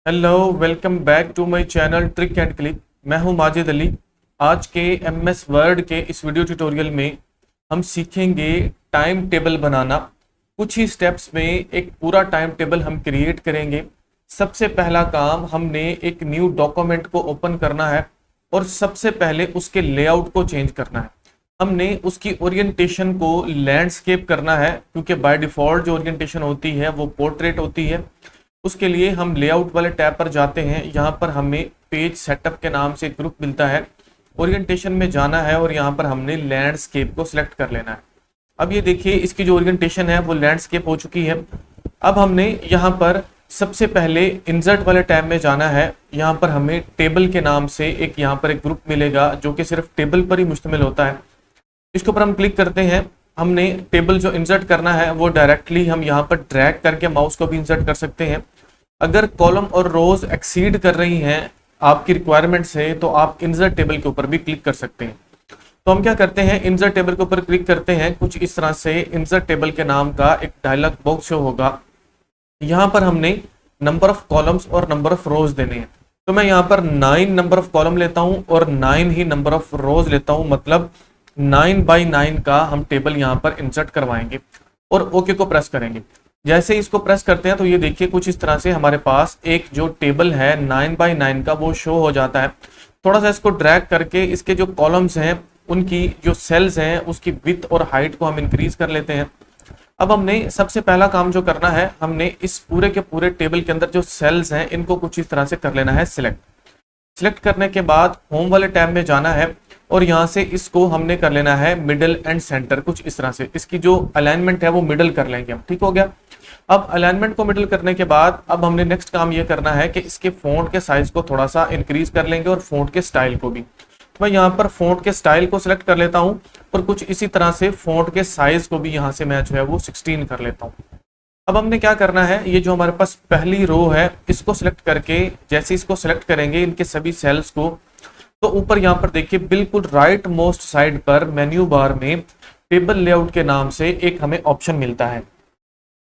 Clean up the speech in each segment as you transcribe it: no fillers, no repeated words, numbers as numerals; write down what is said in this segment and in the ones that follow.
Hello, welcome back to my channel trick and click. मैं हूं माजिद अली। आज के एमएस वर्ड के इस वीडियो ट्यूटोरियल में हम सीखेंगे टाइम टेबल बनाना। कुछ ही स्टेप्स में एक पूरा टाइम टेबल हम क्रिएट करेंगे। सबसे पहला काम, हमने एक न्यू डॉक्यूमेंट को ओपन करना है और सबसे पहले उसके लेआउट को चेंज करना है। हमने उसकी ओरिएंटेशन को लैंडस्केप करना है, क्योंकि बाय डिफॉल्ट जो ओरिएंटेशन होती है वो पोर्ट्रेट होती है। उसके लिए हम लेआउट वाले टैब पर जाते हैं। यहाँ पर हमें पेज सेटअप के नाम से एक ग्रुप मिलता है। ओरिएंटेशन में जाना है और यहाँ पर हमने लैंडस्केप को सिलेक्ट कर लेना है। अब ये देखिए, इसकी जो ओरिएंटेशन है वो लैंडस्केप हो चुकी है। अब हमने यहाँ पर सबसे पहले इंसर्ट वाले टैब में जाना है। यहाँ पर हमें टेबल के नाम से एक यहाँ पर एक ग्रुप मिलेगा जो कि सिर्फ टेबल पर ही मुश्तमिल होता है। इसके ऊपर हम क्लिक करते हैं। हमने टेबल जो इंसर्ट करना है वो डायरेक्टली हम यहाँ पर ड्रैग करके माउस को भी इंसर्ट कर सकते हैं। अगर कॉलम और रोज एक्सीड कर रही हैं आपकी रिक्वायरमेंट से, तो आप इंसर्ट टेबल के ऊपर भी क्लिक कर सकते हैं। तो हम क्या करते हैं, इंसर्ट टेबल के ऊपर क्लिक करते हैं। कुछ इस तरह से इंसर्ट टेबल के नाम का एक डायलॉग बॉक्स शो होगा। यहाँ पर हमने नंबर ऑफ कॉलम्स और नंबर ऑफ रोज देने हैं। तो मैं यहाँ पर 9 नंबर ऑफ कॉलम लेता हूँ और 9 ही नंबर ऑफ रोज लेता हूँ। मतलब 9 बाई 9 का हम टेबल यहाँ पर इंसर्ट करवाएंगे और ओके को प्रेस करेंगे। जैसे इसको प्रेस करते हैं तो ये देखिए कुछ इस तरह से हमारे पास एक जो टेबल है 9 बाई 9 का वो शो हो जाता है। थोड़ा सा इसको ड्रैग करके इसके जो कॉलम्स हैं उनकी जो सेल्स हैं उसकी विड्थ और हाइट को हम इंक्रीज कर लेते हैं। अब हमने सबसे पहला काम जो करना है, हमने इस पूरे के पूरे टेबल के अंदर जो सेल्स हैं इनको कुछ इस तरह से कर लेना है सिलेक्ट। सिलेक्ट करने के बाद होम वाले टैब में जाना है और यहाँ से इसको हमने कर लेना है मिडिल एंड सेंटर। कुछ इस तरह से इसकी जो अलाइनमेंट है वो मिडिल कर लेंगे हम। ठीक हो गया। अब अलाइनमेंट को मिडिल करने के बाद अब हमने नेक्स्ट काम ये करना है कि इसके फोंट के साइज को थोड़ा सा इंक्रीज कर लेंगे और फोंट के स्टाइल को भी। तो मैं यहाँ पर फोंट के स्टाइल को सिलेक्ट कर लेता हूँ और कुछ इसी तरह से फोंट के साइज को भी यहाँ से मैं जो है वो 16 कर लेता हूँ। अब हमने क्या करना है, ये जो हमारे पास पहली रो है इसको सिलेक्ट करके जैसे इसको सिलेक्ट करेंगे इनके सभी सेल्स को, तो ऊपर यहाँ पर देखिए बिल्कुल राइट मोस्ट साइड पर मेन्यू बार में टेबल लेआउट के नाम से एक हमें ऑप्शन मिलता है।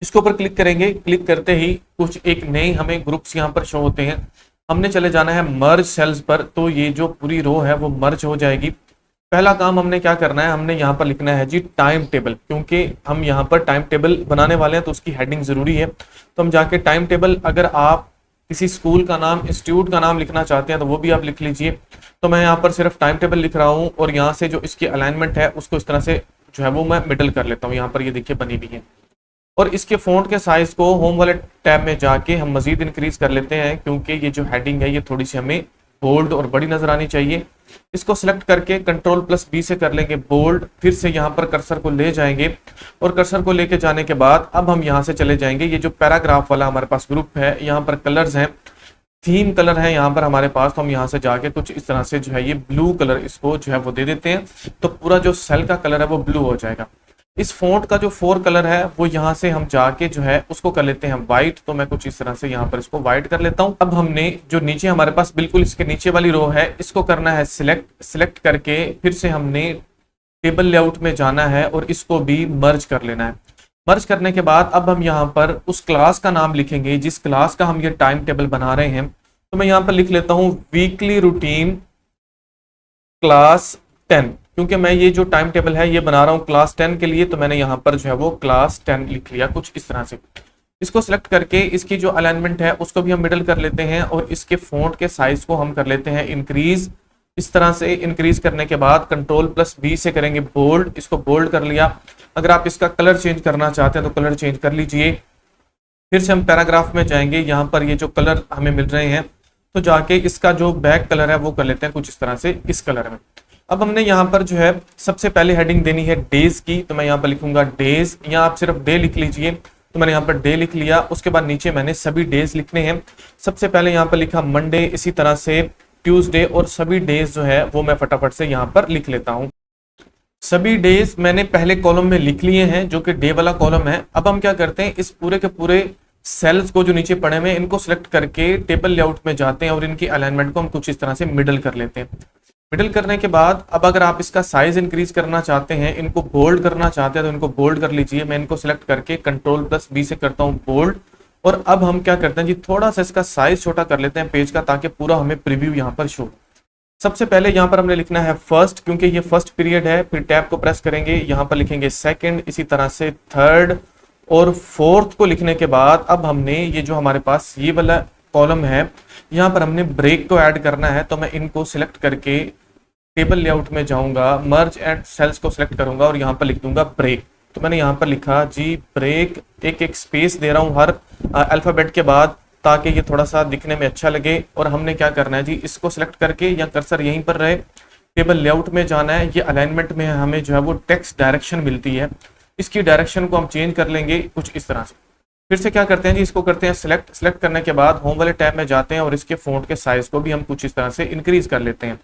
इसके ऊपर क्लिक करेंगे। क्लिक करते ही कुछ एक नए हमें ग्रुप्स यहाँ पर शो होते हैं। हमने चले जाना है मर्ज सेल्स पर, तो ये जो पूरी रो है वो मर्ज हो जाएगी। पहला काम हमने क्या करना है, हमने यहाँ पर लिखना है जी टाइम टेबल, क्योंकि हम यहाँ पर टाइम टेबल बनाने वाले हैं तो उसकी हेडिंग जरूरी है। तो हम जाके टाइम टेबल, अगर आप किसी स्कूल का नाम, इंस्टीट्यूट का नाम लिखना चाहते हैं तो वो भी आप लिख लीजिए। तो मैं यहाँ पर सिर्फ टाइम टेबल लिख रहा हूँ और यहाँ से जो इसकी अलाइनमेंट है उसको इस तरह से जो है वो मैं मिडल कर लेता हूँ। यहाँ पर ये देखिए बनी हुई है। और इसके फॉन्ट के साइज को होम वाले टैब में जाके हम मजीद इंक्रीज कर लेते हैं, क्योंकि ये जो हेडिंग है ये थोड़ी सी हमें बोल्ड और बड़ी नजर आनी चाहिए। इसको सिलेक्ट करके Ctrl+B से कर लेंगे बोल्ड। फिर से यहाँ पर कर्सर को ले जाएंगे और कर्सर को लेके जाने के बाद अब हम यहाँ से चले जाएंगे। ये जो पैराग्राफ वाला हमारे पास ग्रुप है, यहाँ पर कलर्स हैं, थीम कलर है यहाँ पर हमारे पास। तो हम यहाँ से जाके कुछ इस तरह से जो है ये ब्लू कलर इसको जो है वो दे देते हैं, तो पूरा जो सेल का कलर है वो ब्लू हो जाएगा। इस फॉन्ट का जो 4 कलर है वो यहाँ से हम जाके जो है उसको कर लेते हैं व्हाइट। तो मैं कुछ इस तरह से यहाँ पर इसको व्हाइट कर लेता हूँ। अब हमने जो नीचे हमारे पास बिल्कुल इसके नीचे वाली रो है इसको करना है सिलेक्ट। सिलेक्ट करके फिर से हमने टेबल लेआउट में जाना है और इसको भी मर्ज कर लेना है। मर्ज करने के बाद अब हम यहाँ पर उस क्लास का नाम लिखेंगे जिस क्लास का हम ये टाइम टेबल बना रहे हैं। तो मैं यहाँ पर लिख लेता हूँ वीकली रूटीन क्लास 10, क्योंकि मैं ये जो टाइम टेबल है ये बना रहा हूँ क्लास 10 के लिए। तो मैंने यहाँ पर जो है वो क्लास 10 लिख लिया कुछ इस तरह से। इसको सिलेक्ट करके इसकी जो अलाइनमेंट है उसको भी हम मिडल कर लेते हैं और इसके फॉन्ट के साइज को हम कर लेते हैं इंक्रीज। इस तरह से इंक्रीज करने के बाद Ctrl+B से करेंगे बोल्ड। इसको बोल्ड कर लिया। अगर आप इसका कलर चेंज करना चाहते हैं तो कलर चेंज कर लीजिए। फिर से हम पैराग्राफ में जाएंगे। यहाँ पर ये जो कलर हमें मिल रहे हैं तो जाके इसका जो बैक कलर है वो कर लेते हैं कुछ इस तरह से इस कलर में। अब हमने यहाँ पर जो है सबसे पहले हेडिंग देनी है डेज की। तो मैं यहाँ पर लिखूंगा डेज, या आप सिर्फ डे लिख लीजिए। तो मैंने यहाँ पर डे लिख लिया। उसके बाद नीचे मैंने सभी डेज लिखने हैं। सबसे पहले यहाँ पर लिखा मंडे, इसी तरह से ट्यूसडे, और सभी डेज जो है वो मैं फटाफट से यहाँ पर लिख लेता हूँ। सभी डेज मैंने पहले कॉलम में लिख लिए हैं जो कि डे वाला कॉलम है। अब हम क्या करते हैं, इस पूरे के पूरे सेल्स को जो नीचे पड़े हुए इनको सिलेक्ट करके टेबल लेआउट में जाते हैं और इनकी अलाइनमेंट को हम कुछ इस तरह से मिडल कर लेते हैं। मिडल करने के बाद अब अगर आप इसका साइज इंक्रीज करना चाहते हैं, इनको बोल्ड करना चाहते हैं तो इनको बोल्ड कर लीजिए। मैं इनको सिलेक्ट करके Ctrl+B से करता हूँ बोल्ड और अब हम क्या करते हैं जी, थोड़ा सा इसका साइज छोटा कर लेते हैं पेज का, ताकि पूरा हमें प्रीव्यू यहाँ पर शो। सबसे पहले यहाँ पर हमने लिखना है फर्स्ट, क्योंकि ये फर्स्ट पीरियड है। फिर टैब को प्रेस करेंगे, यहाँ पर लिखेंगे सेकंड, इसी तरह से थर्ड और फोर्थ को लिखने के बाद अब हमने ये जो हमारे पास ये वाला कॉलम है, यहाँ पर हमने ब्रेक को ऐड करना है। तो मैं इनको सिलेक्ट करके टेबल लेआउट में जाऊंगा, मर्ज एंड सेल्स को सिलेक्ट करूंगा और यहाँ पर लिख दूंगा ब्रेक। तो मैंने यहाँ पर लिखा जी ब्रेक, एक एक स्पेस दे रहा हूँ हर अल्फाबेट के बाद, ताकि ये थोड़ा सा दिखने में अच्छा लगे। और हमने क्या करना है जी, इसको सिलेक्ट करके या कर्सर यहीं पर रहे, टेबल लेआउट में जाना है। ये अलाइनमेंट में हमें जो है वो टेक्स्ट डायरेक्शन मिलती है, इसकी डायरेक्शन को हम चेंज कर लेंगे कुछ इस तरह से। फिर से क्या करते हैं जी, इसको करते हैं सिलेक्ट करने के बाद होम वाले टैब में जाते हैं और इसके फॉन्ट के साइज को भी हम कुछ इस तरह से इंक्रीज कर लेते हैं,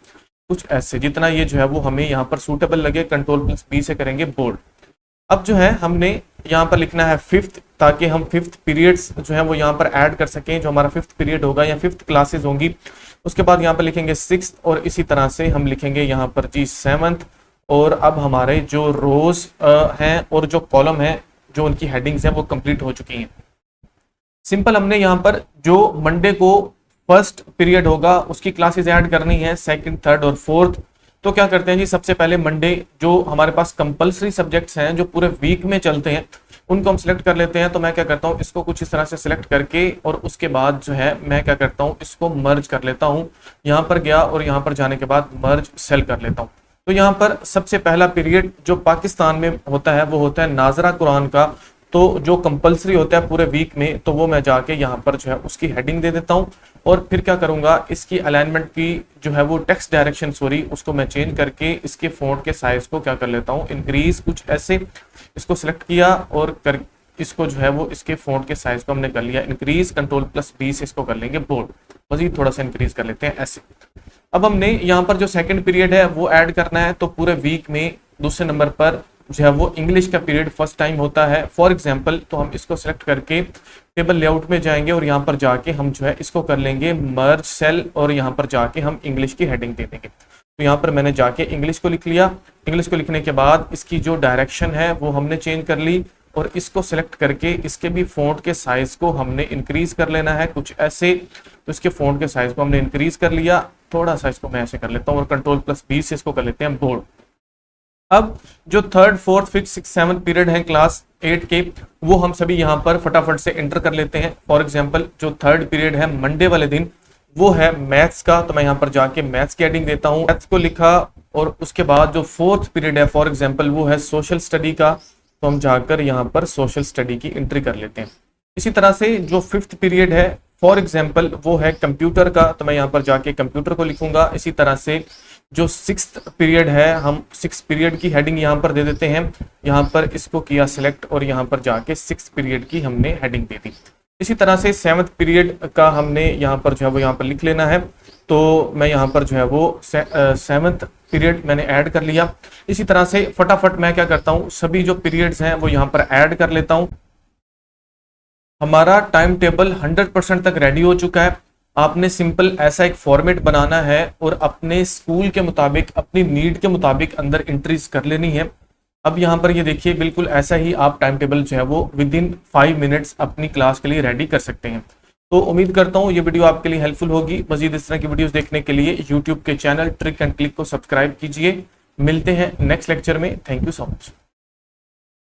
कुछ ऐसे, जितना ये जो है वो हमें यहाँ पर सूटेबल लगे। Ctrl+B से करेंगे बोल्ड। अब जो है हमने यहाँ पर लिखना है फिफ्थ, ताकि हम फिफ्थ पीरियड्स जो है वो यहाँ पर ऐड कर सकें, जो हमारा फिफ्थ पीरियड होगा या फिफ्थ क्लासेस होंगी। उसके बाद यहाँ पर लिखेंगे सिक्स्थ और इसी तरह से हम लिखेंगे यहाँ पर जी सेवंथ। और अब हमारे जो रोज हैं और जो कॉलम है, जो उनकी हेडिंग्स हैं वो कंप्लीट हो चुकी हैं। सिंपल, हमने यहाँ पर जो मंडे को फर्स्ट पीरियड होगा उसकी क्लासेस ऐड करनी है, सेकंड, थर्ड और फोर्थ। तो क्या करते हैं जी, सबसे पहले मंडे जो हमारे पास कंपलसरी सब्जेक्ट्स हैं जो पूरे वीक में चलते हैं, उनको हम सिलेक्ट कर लेते हैं। तो मैं क्या करता हूँ, इसको कुछ इस तरह से सिलेक्ट करके और उसके बाद जो है मैं क्या करता हूँ, इसको मर्ज कर लेता हूँ। यहाँ पर गया और यहाँ पर जाने के बाद मर्ज सेल कर लेता हूँ। तो यहाँ पर सबसे पहला पीरियड जो पाकिस्तान में होता है वो होता है नाजरा कुरान का। तो जो कंपलसरी होता है पूरे वीक में, तो वो मैं जाके यहाँ पर जो है उसकी हेडिंग दे देता हूँ। और फिर क्या करूंगा, इसकी अलाइनमेंट की जो है वो टेक्स्ट डायरेक्शन उसको मैं चेंज करके इसके फॉन्ट के साइज को क्या कर लेता हूँ, इंक्रीज, कुछ ऐसे। इसको सिलेक्ट किया और कर इसको जो है वो इसके फॉन्ट के साइज को हमने कर लिया इंक्रीज। Ctrl+B से इसको कर लेंगे बोल्ड, मजीद थोड़ा सा इंक्रीज कर लेते हैं ऐसे। अब हमने यहाँ पर जो सेकंड पीरियड है वो ऐड करना है। तो पूरे वीक में दूसरे नंबर पर जो है वो इंग्लिश का पीरियड फर्स्ट टाइम होता है, फॉर एग्जांपल। तो हम इसको सिलेक्ट करके टेबल लेआउट में जाएंगे और यहाँ पर जाके हम जो है इसको कर लेंगे मर्ज सेल और यहाँ पर जाके हम इंग्लिश की हेडिंग दे देंगे। तो यहाँ पर मैंने जाके इंग्लिश को लिख लिया। इंग्लिश को लिखने के बाद इसकी जो डायरेक्शन है वो हमने चेंज कर ली और इसको सिलेक्ट करके इसके भी फॉन्ट के साइज को हमने इंक्रीज कर लेना है, कुछ ऐसे। तो इसके फॉन्ट के साइज को हमने इंक्रीज कर लिया, थोड़ा सा इसको मैं ऐसे कर लेता हूँ और Ctrl+B से इसको कर लेते हैं बोल्ड। अब जो third, fourth, fifth, six, seventh period है क्लास 8 के, वो हम सभी यहाँ पर फटाफट से एंटर कर लेते हैं। फॉर एग्जांपल जो थर्ड पीरियड है मंडे वाले दिन, वो है मैथ्स का। तो मैं यहाँ पर जाके मैथ्स की हेडिंग देता हूँ, मैथ्स को लिखा। और उसके बाद जो फोर्थ पीरियड है फॉर एग्जांपल वो है सोशल स्टडी का। तो हम जाकर यहाँ पर सोशल स्टडी की एंट्री कर लेते हैं। इसी तरह से जो फिफ्थ पीरियड है फॉर एग्जांपल वो है कंप्यूटर का। तो मैं यहाँ पर जाके कंप्यूटर को लिखूंगा। इसी तरह से जो सिक्स्थ पीरियड है, हम सिक्स पीरियड की हेडिंग यहाँ पर दे देते हैं। यहाँ पर इसको किया सिलेक्ट और यहाँ पर जाके सिक्स पीरियड की हमने हेडिंग दे दी। इसी तरह से सेवंथ पीरियड का हमने यहाँ पर जो है वो यहाँ पर लिख लेना है। तो मैं यहाँ पर जो है वो सेवंथ पीरियड मैंने ऐड कर लिया। इसी तरह से फटाफट मैं क्या करता हूँ, सभी जो पीरियड्स हैं वो यहाँ पर ऐड कर लेता हूँ। हमारा टाइम टेबल 100% तक रेडी हो चुका है। आपने सिंपल ऐसा एक फॉर्मेट बनाना है और अपने स्कूल के मुताबिक, अपनी नीड के मुताबिक अंदर एंट्रीज कर लेनी है। अब यहाँ पर ये देखिए, बिल्कुल ऐसा ही आप टाइम टेबल जो है वो विदिन 5 मिनट्स अपनी क्लास के लिए रेडी कर सकते हैं। तो उम्मीद करता हूँ ये वीडियो आपके लिए हेल्पफुल होगी। मजीद इस तरह की वीडियोस देखने के लिए यूट्यूब के चैनल ट्रिक एंड क्लिक को सब्सक्राइब कीजिए। मिलते हैं नेक्स्ट लेक्चर में। Thank you so much.